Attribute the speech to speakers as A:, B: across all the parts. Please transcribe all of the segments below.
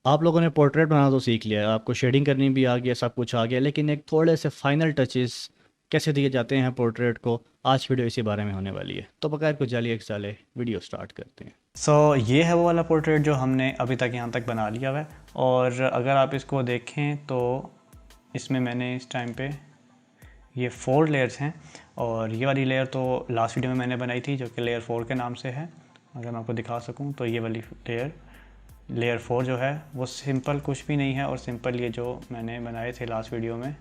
A: आप लोगों ने पोर्ट्रेट बनाना तो सीख लिया है, आपको शेडिंग करनी भी आ गया, सब कुछ आ गया, लेकिन एक थोड़े से फाइनल टचेस कैसे दिए जाते हैं पोर्ट्रेट को, आज वीडियो इसी बारे में होने वाली है। तो बगैर कुछ जाली एक साले वीडियो स्टार्ट करते हैं।
B: ये है वो वाला पोर्ट्रेट जो हमने अभी तक यहाँ तक बना लिया हुआ है। और अगर आप इसको देखें तो इसमें मैंने इस टाइम पे ये 4 लेयर्स हैं। और ये वाली लेयर तो लास्ट वीडियो में मैंने बनाई थी जो कि लेयर 4 के नाम से है। अगर मैं आपको दिखा सकूं तो ये वाली लेयर 4 जो है वो सिंपल कुछ भी नहीं है, और सिंपल ये जो मैंने बनाए थे लास्ट वीडियो में,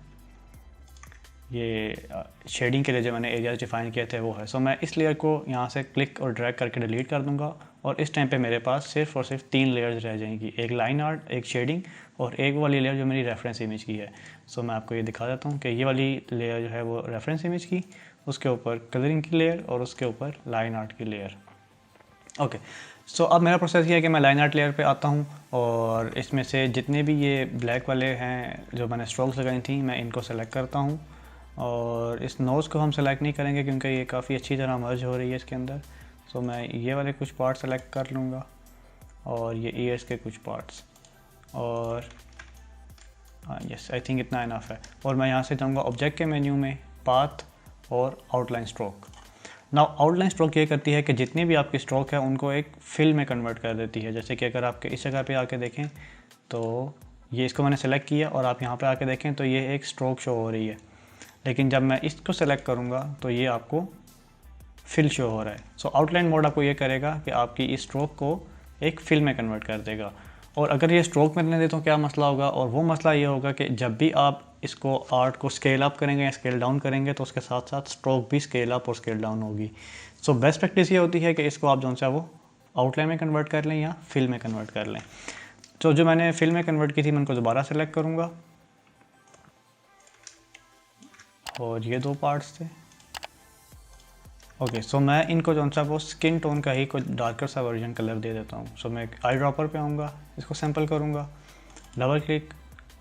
B: ये शेडिंग के लिए जो मैंने एरियाज डिफाइन किए थे वो है। मैं इस लेयर को यहाँ से क्लिक और ड्रैग करके डिलीट कर दूँगा, और इस टाइम पे मेरे पास सिर्फ और सिर्फ 3 लेयर्स रह जाएंगी, एक लाइन आर्ट, एक शेडिंग और एक वाली लेयर जो मेरी रेफरेंस इमेज की है। मैं आपको ये दिखा देता हूँ कि ये वाली लेयर जो है वो रेफरेंस इमेज की, उसके ऊपर कलरिंग की लेयर और उसके ऊपर लाइन आर्ट की लेयर। ओके, अब मेरा प्रोसेस ये है कि मैं लाइन आर्ट लेयर पे आता हूँ, और इसमें से जितने भी ये ब्लैक वाले हैं जो मैंने स्ट्रोक्स लगाई थी मैं इनको सेलेक्ट करता हूँ। और इस नोज़ को हम सेलेक्ट नहीं करेंगे क्योंकि ये काफ़ी अच्छी तरह मर्ज हो रही है इसके अंदर। मैं ये वाले कुछ पार्ट सेलेक्ट कर लूँगा, और ये ईयर्स के कुछ पार्ट्स, और यस आई थिंक इतना इनफ है। और मैं यहाँ से जाऊँगा ऑब्जेक्ट के मेन्यू में, पाथ और outline stroke. Now outline stroke ये करती है कि जितनी भी आपकी स्ट्रोक है उनको एक फिल में कन्वर्ट कर देती है। जैसे कि अगर आपके इस जगह पे आके देखें तो ये इसको मैंने सेलेक्ट किया, और आप यहाँ पे आके देखें तो ये एक स्ट्रोक शो हो रही है। लेकिन जब मैं इसको सेलेक्ट करूँगा तो ये आपको फिल शो हो रहा है। आउटलाइन मोड आपको ये करेगा कि आपकी इस स्ट्रोक को एक फिल में कन्वर्ट कर देगा। और अगर ये स्ट्रोक में रहने दे तो क्या मसला होगा, और वो मसला ये होगा कि जब भी आप इसको आर्ट को स्केल अप करेंगे या स्केल डाउन करेंगे तो उसके साथ साथ स्ट्रोक भी स्केल अप और स्केल डाउन होगी। बेस्ट प्रैक्टिस ये होती है कि इसको आप जो सा वो आउटलाइन में कन्वर्ट कर लें या फिल में कन्वर्ट कर लें। जो मैंने फिल में कन्वर्ट की थी मैं उनको दोबारा सेलेक्ट करूँगा, और ये 2 पार्ट्स थे। ओके, मैं इनको जो सा वो स्किन टोन का ही कुछ डार्कर सा वर्जन कलर दे देता हूँ। मैं एक आई ड्रॉपर पे आऊँगा, इसको सैम्पल करूँगा, डबल क्लिक,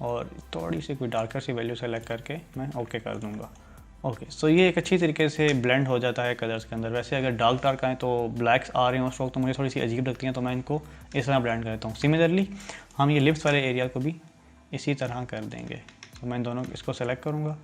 B: और थोड़ी सी कोई डार्कर सी वैल्यू सेलेक्ट करके मैं ओके कर दूँगा। ओके, ये एक अच्छी तरीके से ब्लेंड हो जाता है कलर्स के अंदर। वैसे अगर डार्क आए तो ब्लैक्स आ रहे हो स्ट्रोक तो मुझे थोड़ी सी अजीब लगती हैं, तो मैं इनको इस तरह ब्लेंड करता हूँ। सिमिलरली हम ये लिप्स वाले एरिया को भी इसी तरह कर देंगे। मैं इन दोनों इसको सेलेक्ट करूँगा,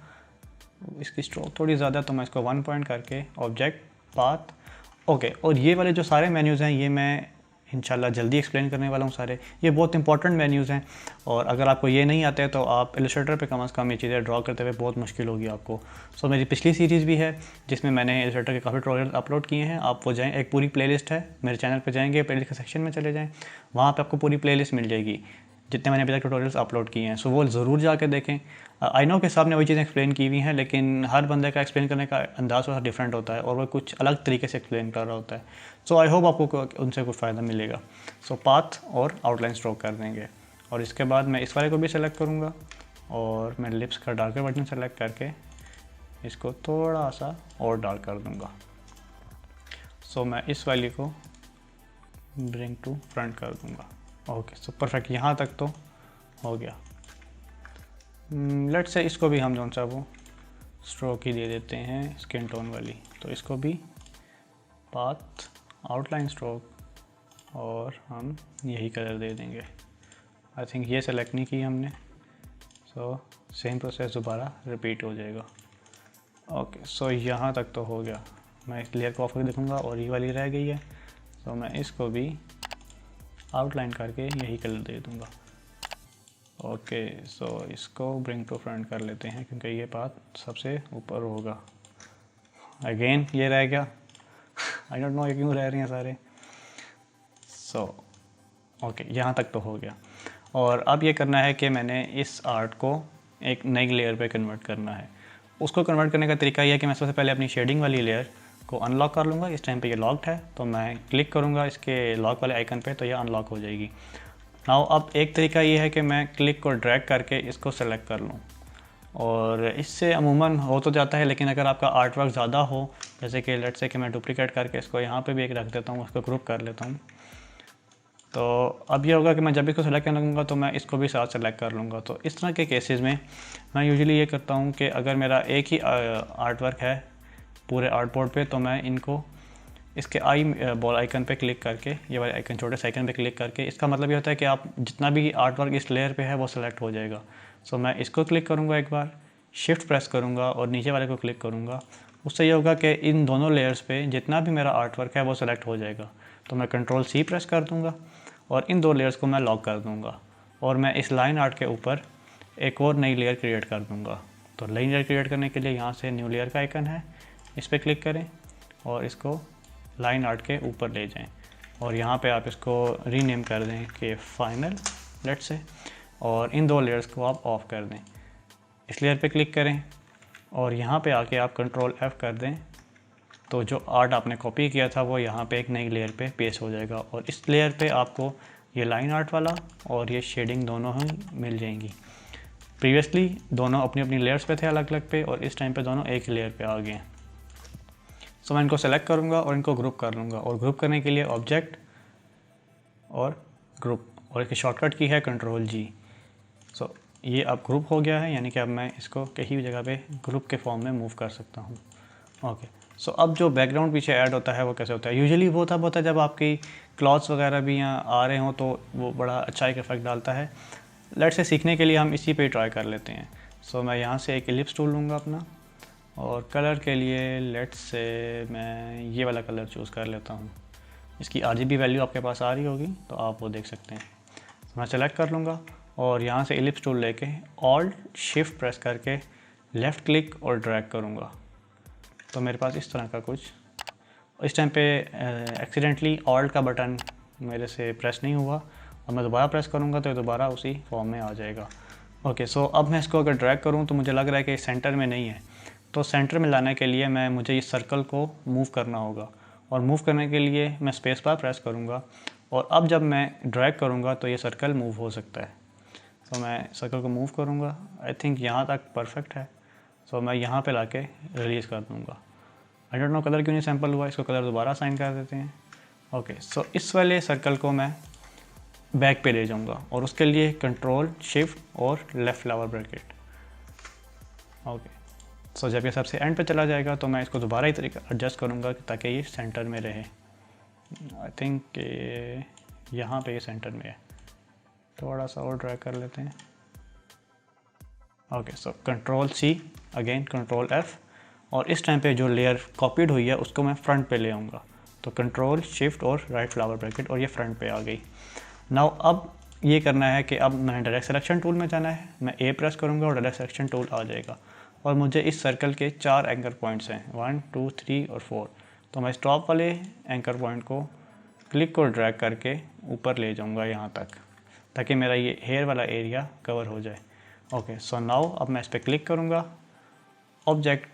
B: इसकी स्ट्रोक थोड़ी ज़्यादा तो मैं इसको 1 पॉइंट करके ऑब्जेक्ट, पाथ। ओके, और ये वाले जो सारे मेन्यूज़ हैं ये मैं इंशाल्लाह जल्दी एक्सप्लेन करने वाला हूँ सारे। ये बहुत इंपॉर्टेंट मेन्यूज़ हैं, और अगर आपको ये नहीं आते तो आप इलस्ट्रेटर पे कम से कम ये चीज़ें ड्रॉ करते हुए बहुत मुश्किल होगी आपको। मेरी पिछली सीरीज़ भी है जिसमें मैंने इलस्ट्रेटर के काफ़ी ट्यूटोरियल अपलोड किए हैं। आप वो जाएँ, एक पूरी प्लेलिस्ट है मेरे चैनल पर, जाएंगे प्लेलिस्ट के सेक्शन में चले जाएँ, वहाँ पर आपको पूरी प्लेलिस्ट मिल जाएगी जितने मैंने अभी तक ट्यूटोरियल्स अपलोड किए हैं। वो ज़रूर जाके देखें। आई नो कि साहब ने वही चीज़ें एक्सप्लेन की हुई हैं, लेकिन हर बंदे का एक्सप्लेन करने का अंदाज़ थोड़ा डिफरेंट होता है और वो कुछ अलग तरीके से एक्सप्लेन कर रहा होता है। आई होप आपको उनसे कुछ फ़ायदा मिलेगा। पाथ और आउटलाइन स्ट्रोक कर देंगे, और इसके बाद मैं इस वाले को भी सेलेक्ट करूँगा, और मैं लिप्स का डार्कर बटन सेलेक्ट करके इसको थोड़ा सा और डार्क कर दूँगा। मैं इस वाली को ब्रिंग टू फ्रंट कर दूँगा। ओके, परफेक्ट, यहाँ तक तो हो गया। लेट्स से इसको भी हम जो सा वो स्ट्रोक ही दे देते हैं स्किन टोन वाली, तो इसको भी पाथ, आउटलाइन स्ट्रोक, और हम यही कलर दे देंगे। आई थिंक ये सेलेक्ट नहीं की हमने, सेम प्रोसेस दोबारा रिपीट हो जाएगा। ओके, यहाँ तक तो हो गया। मैं इस लेयर को ऑफ करके देखूँगा और ये वाली रह गई है, मैं इसको भी आउटलाइन करके यही कलर दे दूँगा। ओके, इसको ब्रिंग टू फ्रंट कर लेते हैं क्योंकि ये पाथ सबसे ऊपर होगा। अगेन ये रह गया। आई डोंट नो ये क्यों रह रहे हैं सारे। ओके, यहाँ तक तो हो गया। और अब ये करना है कि मैंने इस आर्ट को एक नई लेयर पे कन्वर्ट करना है। उसको कन्वर्ट करने का तरीका यह है कि मैं सबसे पहले अपनी शेडिंग वाली लेयर को अनलॉक कर लूँगा। इस टाइम पे ये लॉक्ड है, तो मैं क्लिक करूँगा इसके लॉक वाले आइकन पे, तो ये अनलॉक हो जाएगी। नाउ अब एक तरीका ये है कि मैं क्लिक को ड्रैग करके इसको सेलेक्ट कर लूँ, और इससे अमूमन हो तो जाता है, लेकिन अगर आपका आर्ट वर्क ज़्यादा हो, जैसे कि लेट्स से कि मैं डुप्लीकेट करके इसको यहाँ पे भी एक रख देता हूँ, उसको ग्रुप कर लेता हूँ, तो अब ये होगा कि मैं जब इसको सेलेक्ट करने लगूँगा तो मैं इसको भी साथ सेलेक्ट कर लूँगा। तो इस तरह के केसेस में मैं यूजुअली ये करता हूँ कि अगर मेरा एक ही आर्ट वर्क है पूरे आर्ट बोर्ड पे, तो मैं इनको इसके आई बॉल आइकन पे क्लिक करके, ये वाले आइकन छोटे से आइकन पे क्लिक करके, इसका मतलब ये होता है कि आप जितना भी आर्ट वर्क इस लेयर पे है वो सिलेक्ट हो जाएगा। सो मैं इसको क्लिक करूँगा, एक बार शिफ्ट प्रेस करूँगा और नीचे वाले को क्लिक करूँगा। उससे ये होगा कि इन दोनों लेयर्स पे जितना भी मेरा आर्ट वर्क है वो सिलेक्ट हो जाएगा। तो मैं कंट्रोल सी प्रेस कर दूँगा और इन 2 लेयर्स को मैं लॉक कर दूँगा और मैं इस लाइन आर्ट के ऊपर एक और नई लेयर क्रिएट कर दूँगा। तो नई लेयर क्रिएट करने के लिए यहाँ से न्यू लेयर का आइकन है, इस पर क्लिक करें और इसको लाइन आर्ट के ऊपर ले जाएं और यहाँ पे आप इसको रीनेम कर दें कि फाइनल लेट्स से, और इन 2 लेयर्स को आप ऑफ कर दें। इस लेयर पे क्लिक करें और यहाँ पे आके आप कंट्रोल F कर दें, तो जो आर्ट आपने कॉपी किया था वो यहाँ पे एक नई लेयर पे पेस्ट हो जाएगा और इस लेयर पे आपको ये लाइन आर्ट वाला और ये शेडिंग दोनों ही मिल जाएंगी। प्रीवियसली दोनों अपनी अपनी लेयर्स पे थे अलग अलग पे, और इस टाइम पे दोनों एक ही लेयर पे आ गए हैं। सो मैं इनको सेलेक्ट करूँगा और इनको ग्रुप कर लूँगा, और ग्रुप करने के लिए ऑब्जेक्ट और ग्रुप, और इसकी शॉर्टकट की है कंट्रोल G। सो ये अब ग्रुप हो गया है, यानी कि अब मैं इसको कहीं भी जगह पे ग्रुप के फॉर्म में मूव कर सकता हूँ। ओके, सो अब जो बैकग्राउंड पीछे ऐड होता है वो कैसे होता है? यूजुअली वो तब होता है जब आपकी क्लॉथ्स वगैरह भी यहाँ आ रहे हों, तो वो बड़ा अच्छा एक इफेक्ट डालता है। लेट्स से सीखने के लिए हम इसी पे ट्राई कर लेते हैं। सो मैं यहाँ से एक एलिप्स टूल लूँगा अपना, और कलर के लिए लेट्स से मैं ये वाला कलर चूज़ कर लेता हूँ। इसकी RGB वैल्यू आपके पास आ रही होगी तो आप वो देख सकते हैं। मैं सेलेक्ट कर लूँगा और यहाँ से एलिप्स टूल लेके ऑल्ट शिफ्ट प्रेस करके लेफ़्ट क्लिक और ड्रैग करूँगा, तो मेरे पास इस तरह का कुछ, इस टाइम पे एक्सीडेंटली ऑल्ट का बटन मेरे से प्रेस नहीं हुआ और मैं दोबारा प्रेस करूँगा तो ये दोबारा उसी फॉर्म में आ जाएगा। ओके, सो अब मैं इसको अगर ड्रैग करूँ तो मुझे लग रहा है कि सेंटर में नहीं है, तो सेंटर में लाने के लिए मुझे इस सर्कल को मूव करना होगा, और मूव करने के लिए मैं स्पेस बार प्रेस करूँगा, और अब जब मैं ड्रैग करूँगा तो ये सर्कल मूव हो सकता है। तो मैं सर्कल को मूव करूँगा, आई थिंक यहाँ तक परफेक्ट है। सो मैं यहाँ पे लाके रिलीज़ कर दूँगा। आई डोंट नो कलर क्यों नहीं सैम्पल हुआ, इसको कलर दोबारा असाइन कर देते हैं। ओके, सो इस वाले सर्कल को मैं बैक पे ले जाऊँगा, और उसके लिए कंट्रोल शिफ्ट और लेफ़्ट फ्लावर ब्रैकेट। ओके, सो जब ये सबसे एंड पे चला जाएगा तो मैं इसको दोबारा ही तरीका एडजस्ट करूँगा ताकि ये सेंटर में रहे। आई थिंक यहाँ पे ये सेंटर में है, थोड़ा सा और ड्रैग कर लेते हैं। Okay, so control C, again control F, और इस टाइम पे जो लेयर कॉपीड हुई है उसको मैं फ्रंट पे ले आऊँगा, तो कंट्रोल शिफ्ट और राइट फ्लावर ब्रैकेट, और ये फ्रंट पे आ गई। नाउ अब ये करना है कि अब मैंने डायरेक्ट सिलेक्शन टूल में जाना है, मैं A प्रेस करूँगा और डायरेक्ट सिलेक्शन टूल आ जाएगा, और मुझे इस सर्कल के 4 एंकर पॉइंट्स हैं, 1 2 3 और 4। तो मैं इस टॉप वाले एंकर पॉइंट को क्लिक और ड्रैग करके ऊपर ले जाऊँगा यहाँ तक, ताकि मेरा ये हेयर वाला एरिया कवर हो जाए। ओके, सो नाउ अब मैं इस पर क्लिक करूँगा, ऑब्जेक्ट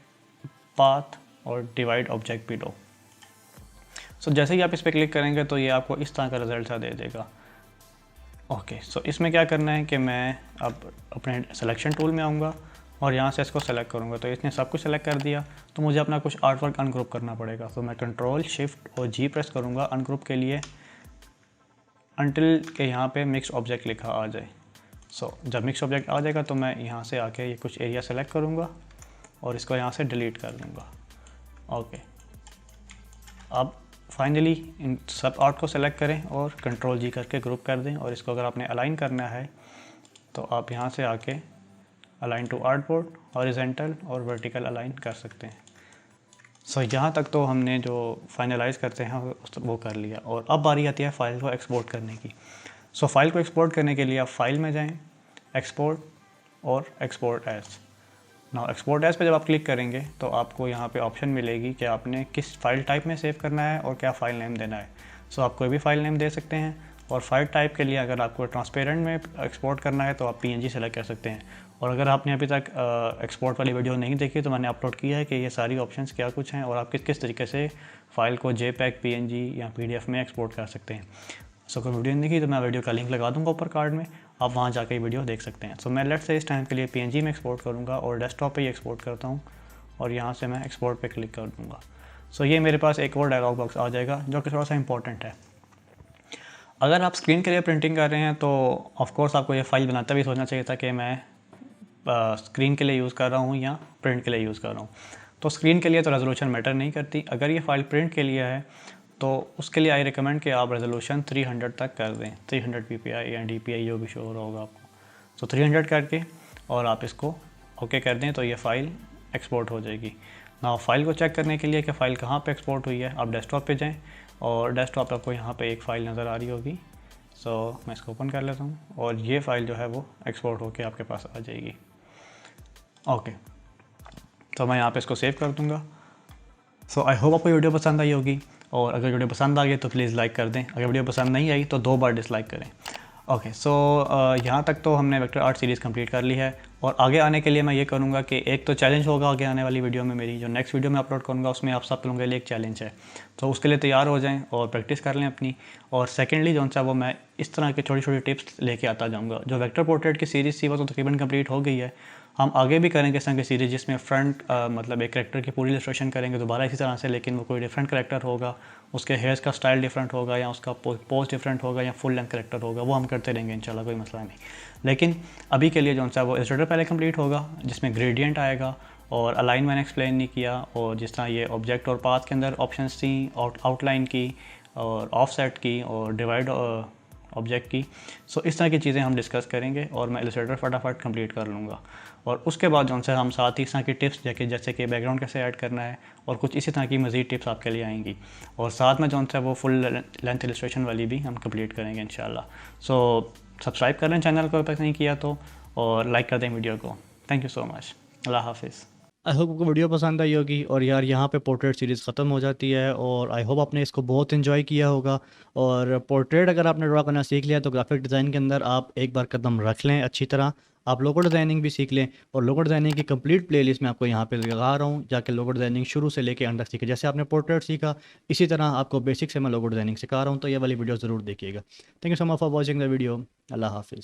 B: पाथ और डिवाइड ऑब्जेक्ट बिलो। सो जैसे ही आप इस पर क्लिक करेंगे तो ये आपको इस तरह का रिजल्ट सा दे देगा। ओके, सो इसमें क्या करना है कि मैं अब अपने सिलेक्शन टूल में आऊँगा और यहाँ से इसको सेलेक्ट करूँगा, तो इसने सब कुछ सेलेक्ट कर दिया, तो मुझे अपना कुछ आर्ट वर्क अनग्रुप करना पड़ेगा। तो मैं कंट्रोल शिफ्ट और G प्रेस करूँगा अनग्रुप के लिए, अनटिल के यहाँ पे मिक्स ऑब्जेक्ट लिखा आ जाए। सो जब मिक्स ऑब्जेक्ट आ जाएगा तो मैं यहाँ से आके ये कुछ एरिया सेलेक्ट करूँगा और इसको यहाँ से डिलीट कर दूँगा। ओके, अब फाइनली इन सब आर्ट को सेलेक्ट करें और कंट्रोल G करके ग्रुप कर दें, और इसको अगर आपने अलाइन करना है तो आप यहाँ से आके align to artboard, horizontal और वर्टिकल अलाइन कर सकते हैं। सो यहाँ तक तो हमने जो फाइनलाइज करते हैं वो कर लिया, और अब बारी आती है फ़ाइल को एक्सपोर्ट करने की। सो फाइल को एक्सपोर्ट करने के लिए आप फाइल में जाएं, एक्सपोर्ट और export as. Now export as पे जब आप क्लिक करेंगे तो आपको यहाँ पे ऑप्शन मिलेगी कि आपने किस फाइल टाइप में सेव करना है और क्या फ़ाइल नेम देना है। सो आप कोई भी फाइल नेम दे सकते हैं, और फाइल टाइप के लिए अगर आपको ट्रांसपेरेंट में एक्सपोर्ट करना है तो आप PNG सेलेक्ट कर सकते हैं। और अगर आपने अभी तक एक्सपोर्ट वाली वीडियो नहीं देखी तो मैंने अपलोड किया है कि ये सारी ऑप्शंस क्या कुछ हैं और आप किस किस तरीके से फ़ाइल को JPEG, PNG या PDF में एक्सपोर्ट कर सकते हैं। सो अगर वीडियो नहीं देखी तो मैं वीडियो का लिंक लगा दूंगा ऊपर कार्ड में, आप वहाँ जाकर ये वीडियो देख सकते हैं। सो मैं लेट्स से इस टाइम के लिए PNG में एक्सपोर्ट करूँगा और डेस्कटॉप पे ही एक्सपोर्ट करता हूँ, और यहाँ से मैं एक्सपोर्ट पे क्लिक कर दूँगा। सो ये मेरे पास एक और डायलॉग बॉक्स आ जाएगा जो कि थोड़ा सा इंपॉर्टेंट है। अगर आप स्क्रीन के लिए प्रिंटिंग कर रहे हैं तो ऑफकोर्स आपको ये फाइल बनाते हुए सोचना चाहिए था कि मैं स्क्रीन के लिए यूज़ कर रहा हूँ या प्रिंट के लिए यूज़ कर रहा हूँ। तो स्क्रीन के लिए तो रेजोल्यूशन मैटर नहीं करती। अगर ये फ़ाइल प्रिंट के लिए है तो उसके लिए आई रिकमेंड कि आप रेजोल्यूशन 300 तक कर दें, 300 ppi या dpi जो भी शो हो रहा होगा आपको। तो 300 करके और आप इसको ओके कर दें तो ये फ़ाइल एक्सपोर्ट हो जाएगी ना। फ़ाइल को चेक करने के लिए कि फ़ाइल कहाँ पे एक्सपोर्ट हुई है, आप डेस्कटॉप पे जाएं और डेस्कटॉप आपको यहाँ पे एक फ़ाइल नज़र आ रही होगी। सो मैं इसको ओपन कर लेता हूँ और ये फ़ाइल जो है वो एक्सपोर्ट होके आपके पास आ जाएगी। ओके, तो मैं यहाँ पे इसको सेव कर दूँगा। सो आई होप आपको वीडियो पसंद आई होगी, और अगर वीडियो पसंद आ गई तो प्लीज़ लाइक कर दें। अगर वीडियो पसंद नहीं आई तो 2 बार डिसलाइक करें। ओके, सो यहाँ तक तो हमने वेक्टर आर्ट सीरीज़ कंप्लीट कर ली है, और आगे आने के लिए मैं ये करूँगा कि एक तो चैलेंज होगा आगे आने वाली वीडियो में, मेरी जो नेक्स्ट वीडियो में अपलोड करूँगा उसमें आप सब लोगों के लिए एक चैलेंज है, तो उसके लिए तैयार हो जाएं और प्रैक्टिस कर लें अपनी। और सेकेंडली जो सा वो मैं इस तरह की छोटी छोटी टिप्स लेके आता जाऊँगा। जो वेक्टर पोर्ट्रेट की सीरीज़ थी वो तो तकरीबन कंप्लीट हो गई है, हम आगे भी करेंगे इस तरह की सीरीज़ जिसमें फ्रंट मतलब एक करेक्टर की पूरी इलस्ट्रेशन करेंगे दोबारा इसी तरह से, लेकिन वो कोई डिफरेंट करेक्टर होगा, उसके हेयर्स का स्टाइल डिफरेंट होगा, या उसका पोज डिफरेंट होगा, या फुल लेंथ करेक्टर होगा, वो हम करते रहेंगे इंशाल्लाह, कोई मसला नहीं। लेकिन अभी के लिए जो सा वो इलस्ट्रेटर पहले कंप्लीट होगा जिसमें ग्रेडियंट आएगा, और अलाइन मैंने एक्सप्लेन नहीं किया, और जिस तरह ये ऑब्जेक्ट और पाथ के अंदर ऑप्शंस थी, आउटलाइन की और ऑफसेट की और डिवाइड ऑब्जेक्ट की। सो इस तरह की चीज़ें हम डिस्कस करेंगे और मैं इलस्ट्रेटर फटाफट कंप्लीट कर लूँगा। और उसके बाद जो है हम साथ ही इस तरह की टिप्स जैसे कि बैकग्राउंड कैसे ऐड करना है और कुछ इसी तरह की मज़ीद टिप्स आपके लिए आएंगी, और साथ में जो है वो फुल लेंथ इलस्ट्रेशन वाली भी हम कंप्लीट करेंगे इंशाल्लाह। सो सब्सक्राइब कर लें चैनल को अभी तक नहीं किया तो, और लाइक कर दें वीडियो को। Thank you so much. अल्लाह हाफिज़।
A: आई होप आपको वीडियो पसंद आई होगी। और यार यहाँ पे पोर्ट्रेट सीरीज़ ख़त्म हो जाती है, और आई होप आपने इसको बहुत इन्जॉय किया होगा। और पोर्ट्रेट अगर आपने ड्रा करना सीख लिया तो ग्राफिक डिज़ाइन के अंदर आप एक बार कदम रख लें अच्छी तरह। आप लोगो डिज़ाइनिंग भी सीख लें, और लोगो डिज़ाइनिंग की कंप्लीट प्लेलिस्ट मैं आपको यहाँ पे लगा रहा हूँ, जाके लोगो डिज़ाइनिंग शुरू से लेके अंत तक सीखे। जैसे आपने पोर्ट्रेट सीखा इसी तरह आपको बेसिक से मैं लोगो डिज़ाइनिंग सिखा रहा हूँ, तो ये वाली वीडियो ज़रूर देखिएगा। Thank you so much for watching the video. अल्लाह हाफिज़।